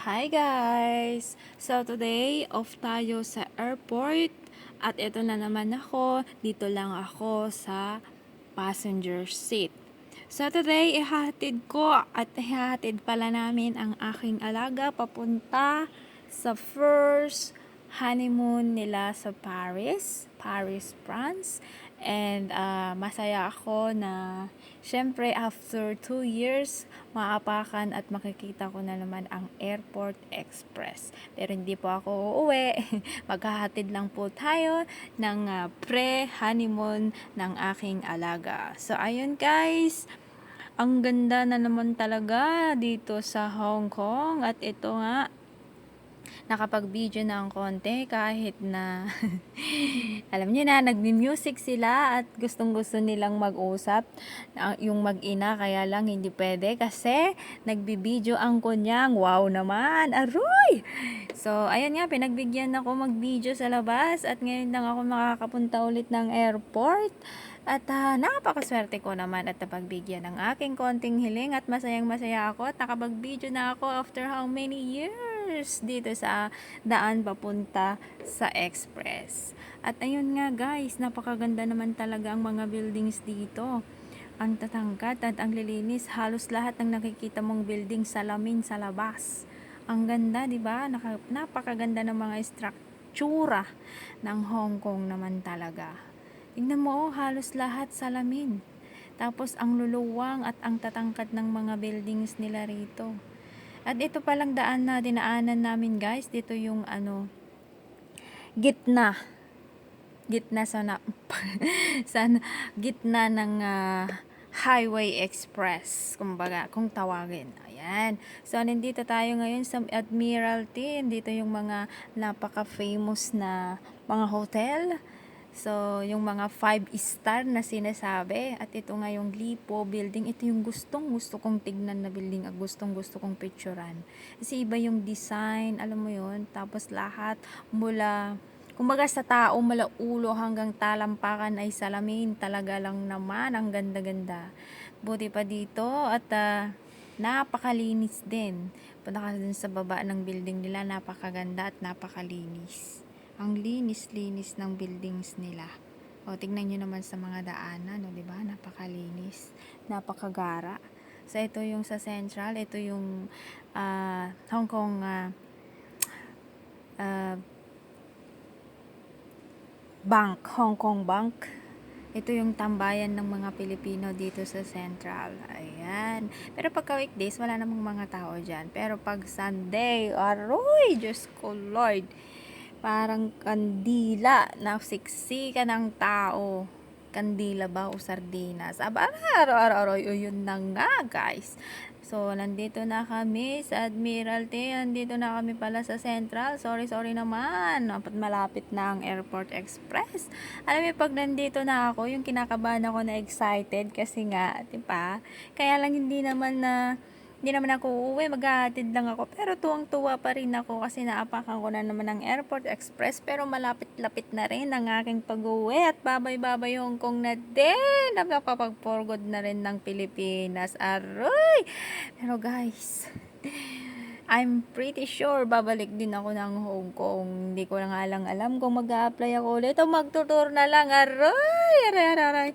Hi guys! So today, off tayo sa airport at ito na naman ako, dito lang ako sa passenger seat. So today, ihahatid ko at ihahatid pala namin ang aking alaga papunta sa first honeymoon nila sa Paris, France. And masaya ako na syempre after 2 years maapakan at makikita ko na naman ang Airport Express. Pero hindi po ako uuwi. Maghahatid lang po tayo ng pre-honeymoon ng aking alaga. So ayun guys, ang ganda na naman talaga dito sa Hong Kong at ito nga nakapag-video na ang konti kahit na alam niyo na, nagmi-music sila at gustong-gusto nilang mag-usap yung mag-ina, kaya lang hindi pwede kasi nagbi-video ang kunyang. Wow naman, aroy! So ayan nga, pinagbigyan ako mag-video sa labas at ngayon lang ako makakapunta ulit ng airport. At napakaswerte ko naman at napagbigyan ng aking konting hiling at masayang masaya ako at nakapag-video na ako after how many years dito sa daan papunta sa Express. At ayun nga guys, napakaganda naman talaga ang mga buildings dito. Ang tatangkad at ang lilinis, halos lahat ng nakikita mong building salamin sa labas. Ang ganda, 'di ba? Napakaganda ng mga struktura ng Hong Kong naman talaga. Tingnan mo, halos lahat salamin. Tapos ang luluwang at ang tatangkad ng mga buildings nila rito. At ito palang daan na dinaanan namin guys, dito yung gitna sa gitna ng Highway Express, kumbaga, kung tawagin. Ayan. So, nandito tayo ngayon sa Admiralty. Dito yung mga napaka-famous na mga hotel. So, yung mga 5-star na sinasabi. At ito nga yung Lipo building. Ito yung gustong-gusto kong tignan na building at gustong-gusto kong picturean. Kasi iba yung design, alam mo yun. Tapos lahat mula, kumbaga sa tao, mula ulo hanggang talampakan ay salamin. Talaga lang naman, ang ganda-ganda. Buti pa dito at napakalinis din. Punta ka dun sa baba ng building nila, napakaganda at napakalinis. Ang linis-linis ng buildings nila. O, tingnan nyo naman sa mga daanan, o, diba? Napakalinis, napakagara. So, ito yung sa Central, ito yung Hong Kong Bank, Hong Kong Bank. Ito yung tambayan ng mga Pilipino dito sa Central. Ayan. Pero pagka weekdays, wala namang mga tao dyan. Pero pag Sunday, aroy, Diyos ko Lord, parang kandila, nasiksika ng tao. Kandila ba o sardinas? Araw-araw, yun na nga guys. So, nandito na kami sa Admiralty. Nandito na kami pala sa Central. Sorry naman. Malapit na ang Airport Express. Alam mo, pag nandito na ako, yung kinakabahan ako na excited kasi nga, diba? Kaya lang hindi naman ako uuwi, maghahatid lang ako. Pero tuwang-tuwa pa rin ako kasi naapakan ko na naman ang Airport Express. Pero malapit-lapit na rin ang aking pag-uwi at babay-babay Hong Kong na din. Napapag-forward na rin ng Pilipinas. Aroy! Pero guys, I'm pretty sure babalik din ako ng Hong Kong. Hindi ko na nga lang alam kung mag-a-apply ako ulit o mag-tutor na lang. Aray!